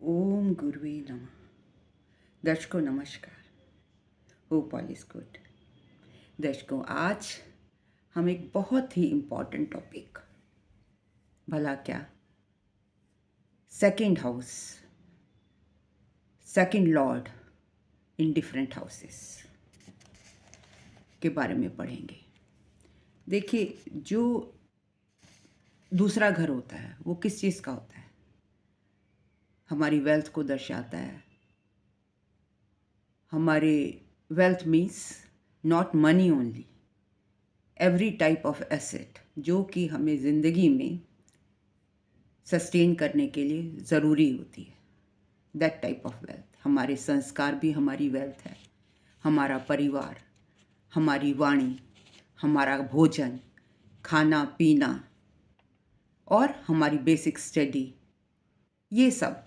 ओम गुरुवे नमः। दर्शकों नमस्कार। Hope all is good. दर्शकों, आज हम एक बहुत ही इम्पॉर्टेंट टॉपिक, भला क्या, second house, second Lord in different houses के बारे में पढ़ेंगे। देखिए, जो दूसरा घर होता है वो किस चीज़ का होता है? हमारी वेल्थ को दर्शाता है। हमारे wealth means not money only, every type of asset जो कि हमें ज़िंदगी में सस्टेन करने के लिए ज़रूरी होती है। That type of wealth. हमारे संस्कार भी हमारी वेल्थ है। हमारा परिवार, हमारी वाणी, हमारा भोजन, खाना पीना और हमारी बेसिक स्टडी, ये सब,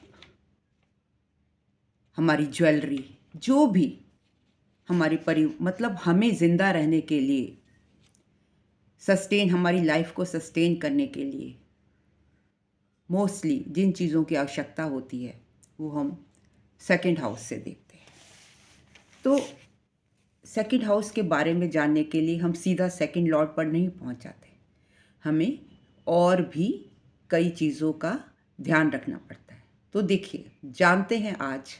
हमारी ज्वेलरी, जो भी हमारी मतलब हमें ज़िंदा रहने के लिए, सस्टेन, हमारी लाइफ को सस्टेन करने के लिए मोस्टली जिन चीज़ों की आवश्यकता होती है वो हम सेकंड हाउस से देखते हैं। तो सेकंड हाउस के बारे में जानने के लिए हम सीधा सेकंड लॉर्ड पर नहीं पहुंच जाते। हमें और भी कई चीज़ों का ध्यान रखना पड़ता है। तो देखिए, जानते हैं आज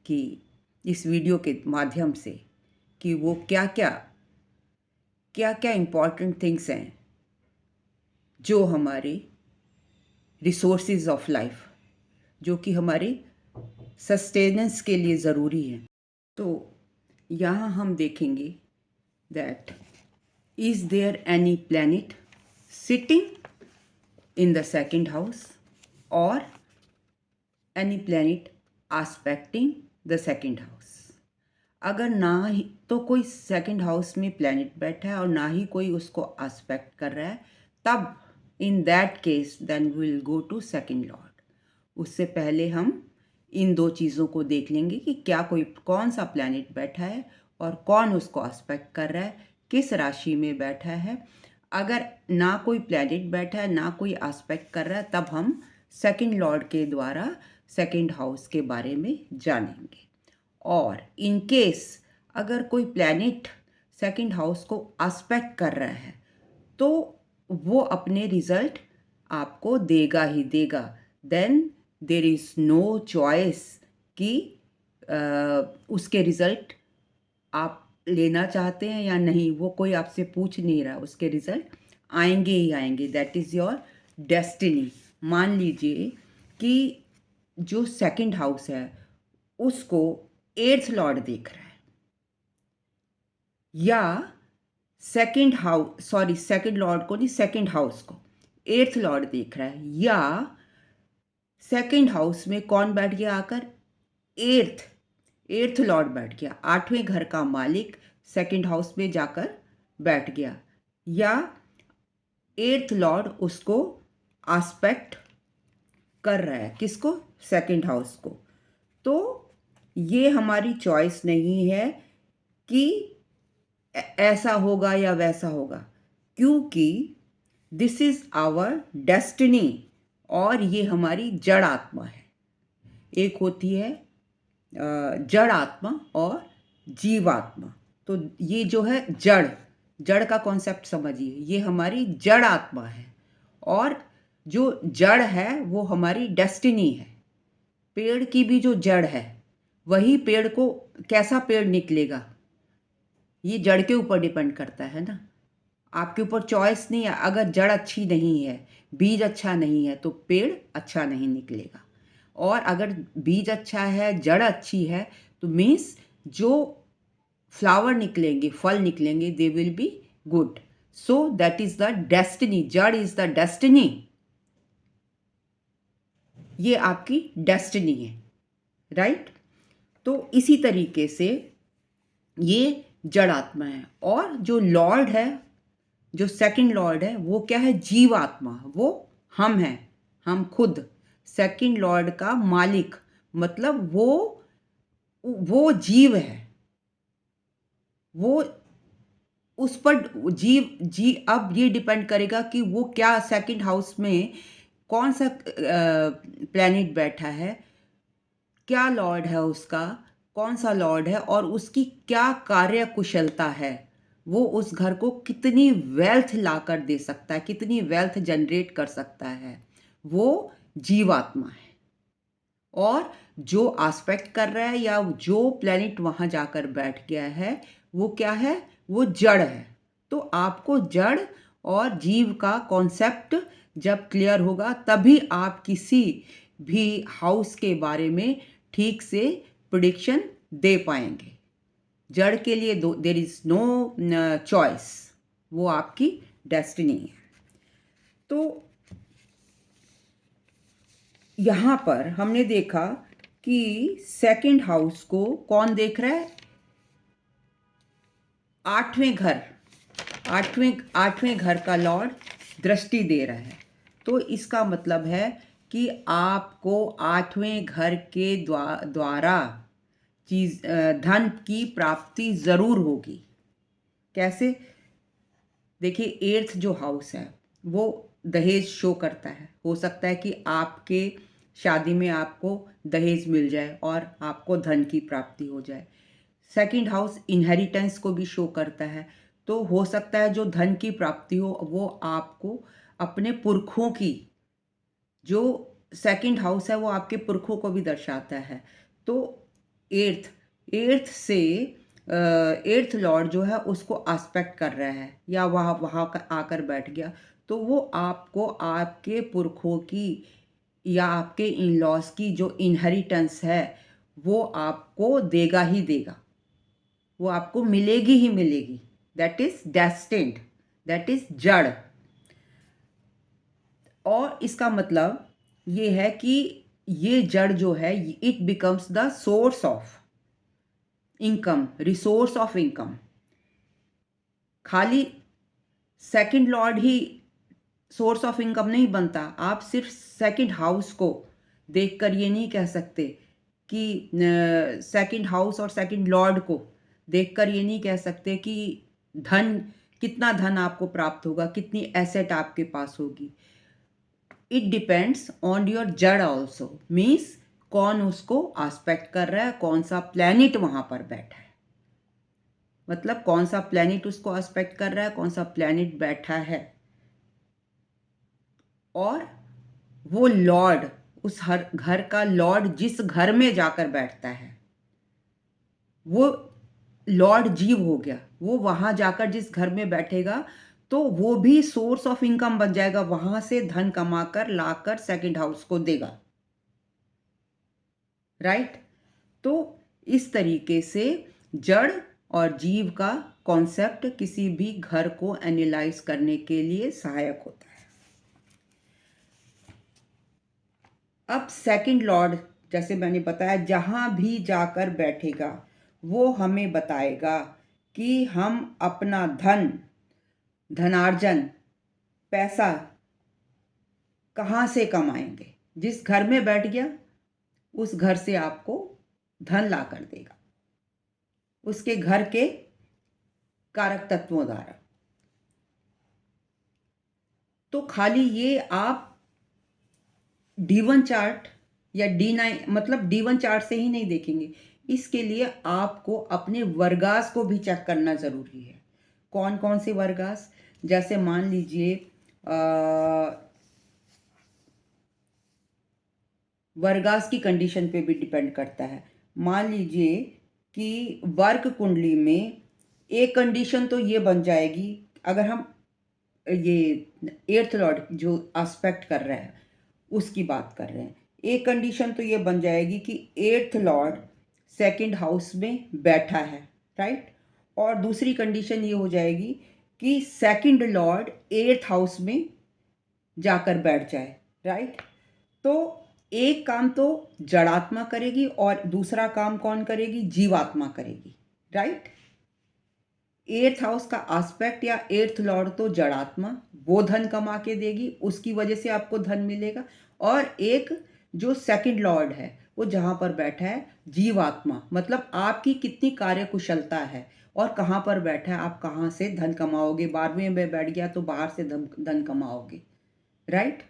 कि इस वीडियो के माध्यम से कि वो क्या क्या इम्पॉर्टेंट थिंग्स हैं जो हमारे रिसोर्सेज ऑफ लाइफ, जो कि हमारे सस्टेनेंस के लिए ज़रूरी हैं। तो यहाँ हम देखेंगे that is there any planet sitting in the second house और any planet aspecting the second house. अगर ना ही तो कोई सेकंड हाउस में प्लैनेट बैठा है और ना ही कोई उसको आस्पेक्ट कर रहा है, तब in that case then will go to second lord. उससे पहले हम इन दो चीज़ों को देख लेंगे कि क्या कौन सा प्लैनेट बैठा है और कौन उसको आस्पेक्ट कर रहा है, किस राशि में बैठा है। अगर ना कोई प्लैनेट बैठा है, ना कोई आस्पेक्ट कर रहा है, तब हम सेकंड लॉर्ड के द्वारा सेकंड हाउस के बारे में जानेंगे। और इन केस अगर कोई प्लैनेट सेकंड हाउस को आस्पेक्ट कर रहा है तो वो अपने रिजल्ट आपको देगा ही देगा। Then there is no choice कि उसके रिज़ल्ट आप लेना चाहते हैं या नहीं, वो कोई आपसे पूछ नहीं रहा, उसके रिज़ल्ट आएंगे ही आएंगे। That is your destiny. मान लीजिए कि जो सेकंड हाउस है उसको एट्थ लॉर्ड देख रहा है, या सेकंड लॉर्ड को नहीं, सेकंड हाउस को एट्थ लॉर्ड देख रहा है, या सेकंड हाउस में कौन बैठ गया आकर? एट्थ लॉर्ड बैठ गया, आठवें घर का मालिक सेकंड हाउस में जाकर बैठ गया, या एट्थ लॉर्ड उसको आस्पेक्ट कर रहा है। किसको? सेकंड हाउस को। तो ये हमारी चॉइस नहीं है कि ऐसा होगा या वैसा होगा, क्योंकि दिस इज़ आवर डेस्टिनी और ये हमारी जड़ आत्मा है। एक होती है जड़ आत्मा और जीवात्मा। तो ये जो है जड़ का कॉन्सेप्ट समझिए, ये हमारी जड़ आत्मा है और जो जड़ है वो हमारी डेस्टिनी है। पेड़ की भी जो जड़ है, वही पेड़ को, कैसा पेड़ निकलेगा ये जड़ के ऊपर डिपेंड करता है ना। आपके ऊपर चॉइस नहीं है। अगर जड़ अच्छी नहीं है, बीज अच्छा नहीं है, तो पेड़ अच्छा नहीं निकलेगा। और अगर बीज अच्छा है, जड़ अच्छी है, तो मीन्स जो फ्लावर निकलेंगे, फल निकलेंगे, they will be good. So that is the destiny. जड़ इज द डेस्टिनी। ये आपकी डेस्टिनी है, राइट? तो इसी तरीके से ये जड़ आत्मा है। और जो लॉर्ड है, जो सेकंड लॉर्ड है, वो क्या है? जीवात्मा। वो हम हैं, हम खुद। सेकंड लॉर्ड का मालिक मतलब वो जीव है। वो उस पर अब ये डिपेंड करेगा कि वो क्या सेकंड हाउस में कौन सा प्लैनेट बैठा है, क्या लॉर्ड है उसका, कौन सा लॉर्ड है और उसकी क्या कार्य कुशलता है, वो उस घर को कितनी वेल्थ लाकर दे सकता है, कितनी वेल्थ जनरेट कर सकता है, वो जीवात्मा है। और जो एस्पेक्ट कर रहा है या जो प्लेनेट वहाँ जाकर बैठ गया है, वो क्या है, वो जड़ है। तो आपको जड़ और जीव का कॉन्सेप्ट जब क्लियर होगा तभी आप किसी भी हाउस के बारे में ठीक से प्रिडिक्शन दे पाएंगे। जड़ के लिए देर इज नो चॉइस, वो आपकी डेस्टिनी है। तो यहाँ पर हमने देखा कि सेकंड हाउस को कौन देख रहा है, आठवें घर का लॉर्ड दृष्टि दे रहा है। तो इसका मतलब है कि आपको आठवें घर के द्वारा धन की प्राप्ति ज़रूर होगी। कैसे? देखिए, एट्थ जो हाउस है वो दहेज शो करता है। हो सकता है कि आपके शादी में आपको दहेज मिल जाए और आपको धन की प्राप्ति हो जाए। सेकंड हाउस इनहेरिटेंस को भी शो करता है। तो हो सकता है जो धन की प्राप्ति हो वो आपको अपने पुरखों की, जो सेकंड हाउस है वो आपके पुरखों को भी दर्शाता है। तो एट्थ एट्थ से एट्थ लॉर्ड जो है उसको एस्पेक्ट कर रहा है या वहाँ आकर बैठ गया, तो वो आपको आपके पुरखों की या आपके इन लॉज की जो इनहेरिटेंस है वो आपको देगा ही देगा, वो आपको मिलेगी ही मिलेगी। That is destined, that is जड़। और इसका मतलब ये है कि ये जड़ जो है it becomes the source of income, resource of income. खाली सेकंड लॉर्ड ही सोर्स ऑफ इनकम नहीं बनता। आप सिर्फ सेकंड हाउस को देखकर ये नहीं कह सकते कि सेकंड हाउस और सेकंड लॉर्ड को देखकर ये नहीं कह सकते कि धन, कितना धन आपको प्राप्त होगा, कितनी एसेट आपके पास होगी। इट डिपेंड्स ऑन योर जड़ ऑल्सो, मीन्स कौन उसको एस्पेक्ट कर रहा है, कौन सा प्लैनेट वहां पर बैठा है। मतलब कौन सा प्लैनेट उसको एस्पेक्ट कर रहा है, कौन सा प्लैनेट बैठा है। और वो लॉर्ड, उस हर घर का लॉर्ड जिस घर में जाकर बैठता है वो लॉर्ड जीव हो गया। वो वहां जाकर जिस घर में बैठेगा तो वो भी सोर्स ऑफ इनकम बन जाएगा, वहां से धन कमाकर लाकर सेकंड हाउस को देगा। राइट? तो इस तरीके से जड़ और जीव का कॉन्सेप्ट किसी भी घर को एनालाइज करने के लिए सहायक होता है। अब सेकंड लॉर्ड, जैसे मैंने बताया, जहां भी जाकर बैठेगा वो हमें बताएगा कि हम अपना धनार्जन, पैसा कहाँ से कमाएंगे। जिस घर में बैठ गया उस घर से आपको धन ला कर देगा, उसके घर के कारक तत्वों द्वारा। तो खाली ये आप D1 चार्ट या D9, मतलब D1 चार्ट से ही नहीं देखेंगे। इसके लिए आपको अपने वर्गास को भी चेक करना ज़रूरी है। कौन कौन से वर्गास? जैसे मान लीजिए वर्गास की कंडीशन पे भी डिपेंड करता है। मान लीजिए कि वर्क कुंडली में एक कंडीशन तो ये बन जाएगी, अगर हम ये एर्थ लॉर्ड जो एस्पेक्ट कर रहा है उसकी बात कर रहे हैं, एक कंडीशन तो ये बन जाएगी कि एर्थ लॉर्ड सेकंड हाउस में बैठा है। राइट? और दूसरी कंडीशन ये हो जाएगी कि सेकंड लॉर्ड एर्थ हाउस में जाकर बैठ जाए। राइट? तो एक काम तो जड़ात्मा करेगी और दूसरा काम कौन करेगी? जीवात्मा करेगी। राइट? एर्थ हाउस का एस्पेक्ट या एर्थ लॉर्ड तो जड़ात्मा, वो धन कमा के देगी, उसकी वजह से आपको धन मिलेगा। और एक जो सेकंड लॉर्ड है वो जहां पर बैठा है जीवात्मा, मतलब आपकी कितनी कार्यकुशलता है और कहाँ पर बैठा है, आप कहाँ से धन कमाओगे। 12वें में बैठ गया तो बाहर से धन कमाओगे। राइट?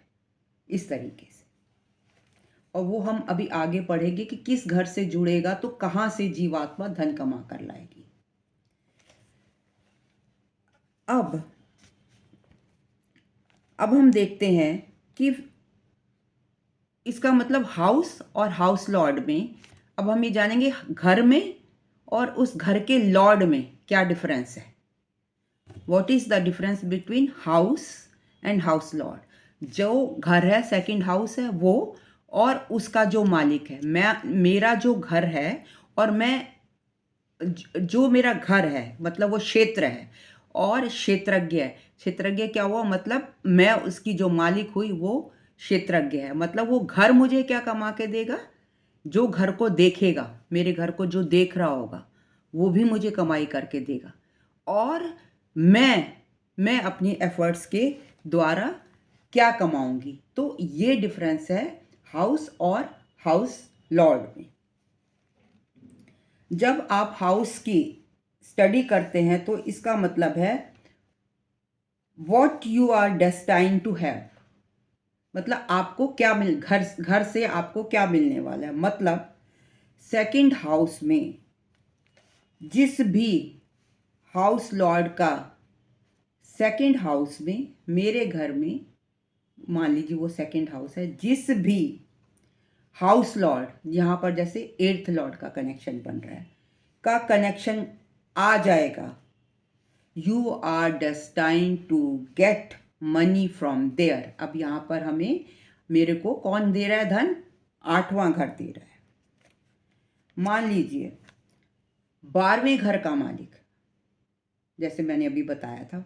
इस तरीके से। और वो हम अभी आगे पढ़ेंगे कि किस घर से जुड़ेगा तो कहाँ से जीवात्मा धन कमा कर लाएगी। अब हम देखते हैं कि इसका मतलब हाउस और हाउस लॉर्ड में, अब हम ये जानेंगे घर में और उस घर के लॉर्ड में क्या डिफरेंस है। What is the difference between house and house Lord. जो घर है, सेकंड हाउस है वो, और उसका जो मालिक है। मेरा जो घर है और मैं जो मेरा घर है मतलब वो क्षेत्र है, और क्षेत्रज्ञ है। क्षेत्रज्ञ क्या हुआ, मतलब मैं उसकी जो मालिक हुई वो क्षेत्रज्ञ है। मतलब वो घर मुझे क्या कमा के देगा, जो घर को देखेगा, मेरे घर को जो देख रहा होगा वो भी मुझे कमाई करके देगा। और मैं अपनी एफर्ट्स के द्वारा क्या कमाऊंगी। तो ये डिफरेंस है हाउस और हाउस लॉर्ड में। जब आप हाउस की स्टडी करते हैं तो इसका मतलब है what you are destined to have, मतलब आपको क्या घर से आपको क्या मिलने वाला है। मतलब सेकंड हाउस में जिस भी हाउस लॉर्ड का सेकंड हाउस में, मेरे घर में मान लीजिए वो सेकंड हाउस है, जिस भी हाउस लॉर्ड यहाँ पर जैसे एर्थ लॉर्ड का कनेक्शन बन रहा है, का कनेक्शन आ जाएगा, you are destined to get money from there. अब यहाँ पर हमें, मेरे को कौन दे रहा है धन, आठवां घर दे रहा है। मान लीजिए 12वें घर का मालिक, जैसे मैंने अभी बताया था,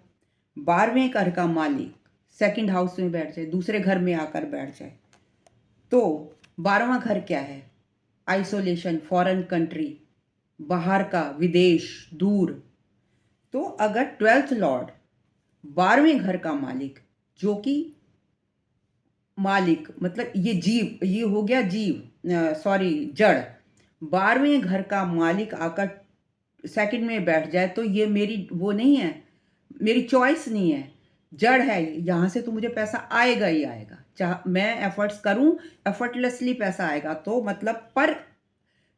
12वें घर का मालिक सेकंड हाउस में बैठ जाए, दूसरे घर में आकर बैठ जाए, तो 12वां घर क्या है, आइसोलेशन, फॉरेन कंट्री, बाहर का, विदेश, दूर। तो अगर 12th लॉर्ड 12वें घर का मालिक, जो कि मालिक मतलब ये जीव, ये हो गया जीव, सॉरी जड़, 12वें घर का मालिक आकर सेकंड में बैठ जाए तो ये मेरी वो नहीं है, मेरी चॉइस नहीं है, जड़ है। यहाँ से तो मुझे पैसा आएगा ही आएगा, चाह मैं एफर्ट्स करूँ, एफर्टलेसली पैसा आएगा। तो मतलब पर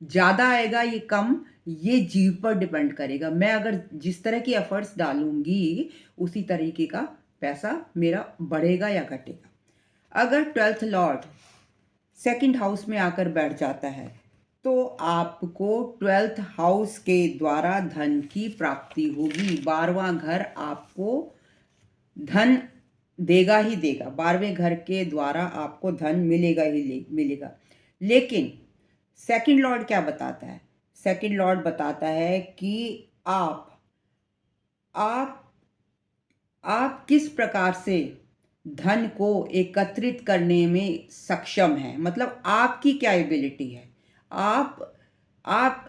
ज़्यादा आएगा ये कम, ये जीव पर डिपेंड करेगा। मैं अगर जिस तरह की एफर्ट्स डालूंगी उसी तरीके का पैसा मेरा बढ़ेगा या घटेगा। अगर 12th लॉर्ड सेकंड हाउस में आकर बैठ जाता है तो आपको 12th हाउस के द्वारा धन की प्राप्ति होगी। 12वां घर आपको धन देगा ही देगा, 12वें घर के द्वारा आपको धन मिलेगा ही मिलेगा। लेकिन सेकंड लॉर्ड क्या बताता है, सेकंड लॉर्ड बताता है कि आप आप किस प्रकार से धन को एकत्रित करने में सक्षम हैं, मतलब आपकी क्या एबिलिटी है। आप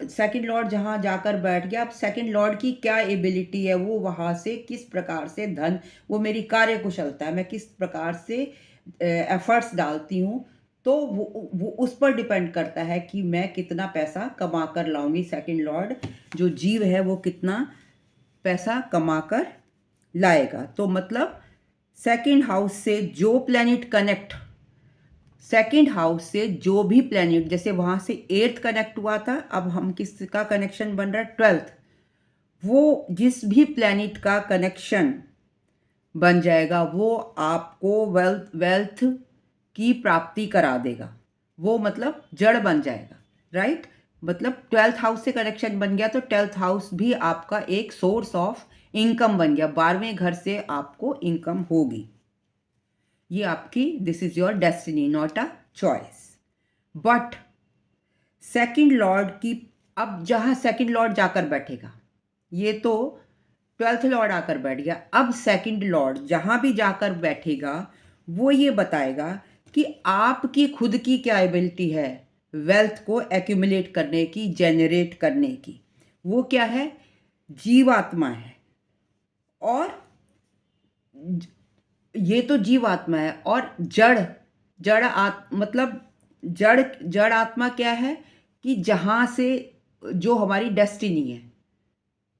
सेकंड लॉर्ड जहाँ जाकर बैठ गया, आप सेकंड लॉर्ड की क्या एबिलिटी है, वो वहाँ से किस प्रकार से धन, वो मेरी कार्य कुशलता है, मैं किस प्रकार से एफर्ट्स डालती हूँ, तो वो उस पर डिपेंड करता है कि मैं कितना पैसा कमा कर लाऊंगी। सेकंड लॉर्ड जो जीव है वो कितना पैसा कमा कर लाएगा। तो मतलब सेकंड हाउस से जो प्लैनेट कनेक्ट, सेकंड हाउस से जो भी प्लैनेट, जैसे वहाँ से एर्थ कनेक्ट हुआ था, अब हम किसका कनेक्शन बन रहा है, 12th, वो जिस भी प्लैनेट का कनेक्शन बन जाएगा वो आपको वेल्थ की प्राप्ति करा देगा। वो मतलब जड़ बन जाएगा, राइट। मतलब 12th हाउस से कनेक्शन बन गया तो 12th हाउस भी आपका एक सोर्स ऑफ इनकम बन गया, 12वें घर से आपको इनकम होगी। ये आपकी, this is your destiny, not a choice. But second Lord की, अब जहाँ सेकंड लॉर्ड जाकर बैठेगा, ये तो 12th लॉर्ड आकर बैठ गया, अब सेकंड लॉर्ड जहाँ भी जाकर बैठेगा वो ये बताएगा कि आपकी खुद की क्या एबिलिटी है वेल्थ को एक्यूमुलेट करने की, जेनरेट करने की। वो क्या है, जीवात्मा है। और ये तो जीवात्मा है, और मतलब जड़ आत्मा क्या है कि जहाँ से जो हमारी डेस्टिनी है,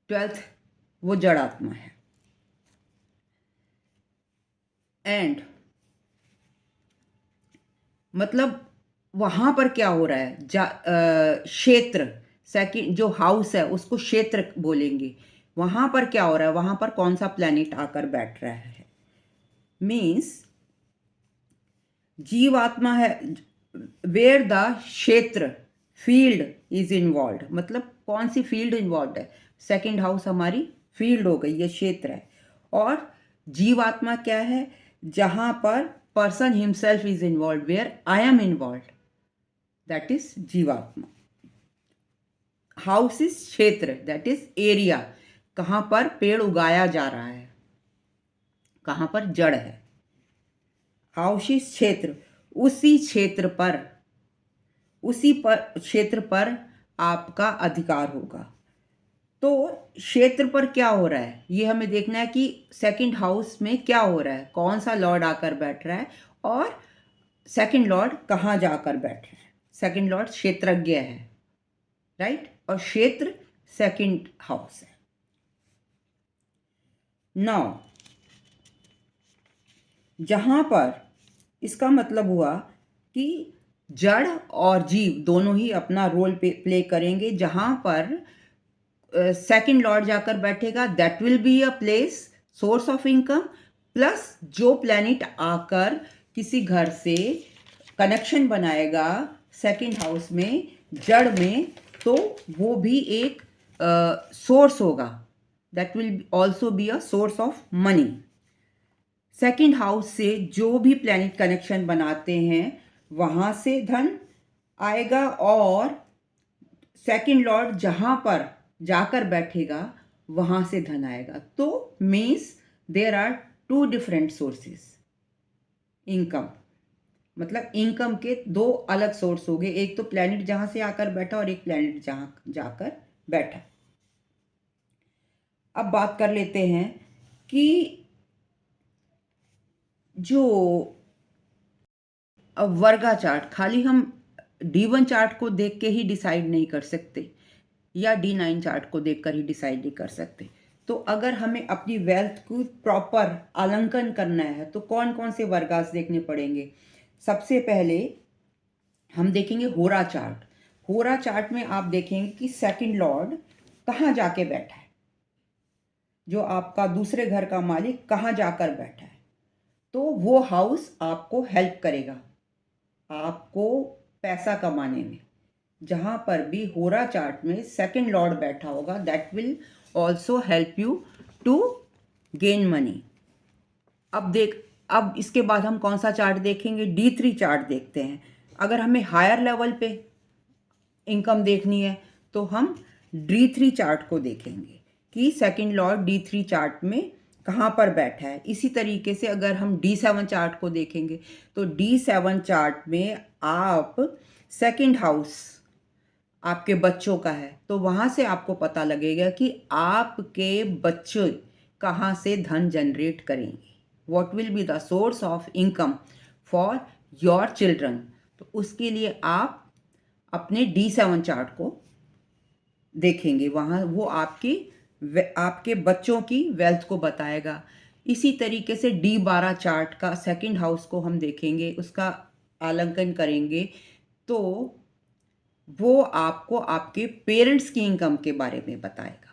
12th वो जड़ आत्मा है। एंड मतलब वहाँ पर क्या हो रहा है, क्षेत्र, सेकंड जो हाउस है उसको क्षेत्र बोलेंगे। वहाँ पर क्या हो रहा है, वहाँ पर कौन सा प्लैनेट आकर बैठ रहा है। मीन्स जीवात्मा है वेयर द क्षेत्र फील्ड इज इन्वॉल्व, मतलब कौन सी फील्ड इन्वॉल्व है। सेकंड हाउस हमारी फील्ड हो गई, ये क्षेत्र है। और जीवात्मा क्या है, जहाँ पर person himself is involve, where I am involve, that is जीवात्मा। हाउस इज क्षेत्र, दैट इज एरिया, कहाँ पर पेड़ उगाया जा रहा है, कहाँ पर जड़ है। हाउस इज क्षेत्र, उसी क्षेत्र पर, उसी पर क्षेत्र पर आपका अधिकार होगा। तो क्षेत्र पर क्या हो रहा है ये हमें देखना है कि सेकंड हाउस में क्या हो रहा है, कौन सा लॉर्ड आकर बैठ रहा है और सेकंड लॉर्ड कहाँ जाकर बैठ रहा है। सेकंड लॉर्ड क्षेत्रज्ञ है, राइट, और क्षेत्र सेकंड हाउस है। नाउ जहाँ पर इसका मतलब हुआ कि जड़ और जीव दोनों ही अपना रोल प्ले करेंगे। जहाँ पर सेकंड लॉर्ड जाकर बैठेगा, that will be a place source of income, plus जो प्लैनेट आकर किसी घर से कनेक्शन बनाएगा सेकंड हाउस में, जड़ में, तो वो भी एक सोर्स होगा, that will also be a source of money. Second house से जो भी प्लैनेट कनेक्शन बनाते हैं वहाँ से धन आएगा, और सेकंड लॉर्ड जहाँ पर जाकर बैठेगा वहाँ से धन आएगा। तो means there are two different sources income, मतलब इनकम के दो अलग सोर्स हो गए, एक तो प्लैनेट जहाँ से आकर बैठा और एक प्लैनेट जहाँ जाकर बैठा। अब बात कर लेते हैं कि जो वर्गा चार्ट, खाली हम D1 चार्ट को देख के ही डिसाइड नहीं कर सकते या D9 चार्ट को देखकर ही डिसाइड नहीं कर सकते। तो अगर हमें अपनी वेल्थ को प्रॉपर आलंकन करना है तो कौन कौन से वर्गास देखने पड़ेंगे। सबसे पहले हम देखेंगे होरा चार्ट। होरा चार्ट में आप देखेंगे कि सेकंड लॉर्ड कहाँ जाके बैठा है, जो आपका दूसरे घर का मालिक कहाँ जाकर बैठा है। तो वो हाउस आपको हेल्प करेगा आपको पैसा कमाने में। जहाँ पर भी होरा चार्ट में सेकंड लॉर्ड बैठा होगा, that will also help you to gain money. अब इसके बाद हम कौन सा चार्ट देखेंगे, D3 चार्ट देखते हैं। अगर हमें हायर लेवल पे इनकम देखनी है तो हम D3 चार्ट को देखेंगे कि सेकंड लॉर्ड D3 चार्ट में कहाँ पर बैठा है। इसी तरीके से अगर हम D7 चार्ट को देखेंगे तो D7 चार्ट में आप सेकंड हाउस आपके बच्चों का है, तो वहाँ से आपको पता लगेगा कि आपके बच्चे कहाँ से धन जनरेट करेंगे, what will be the source of income for your children. तो उसके लिए आप अपने D7 चार्ट को देखेंगे, वहाँ वो आपके बच्चों की वेल्थ को बताएगा। इसी तरीके से D12 चार्ट का सेकंड हाउस को हम देखेंगे, उसका आलंकन करेंगे, तो वो आपको आपके पेरेंट्स की इनकम के बारे में बताएगा।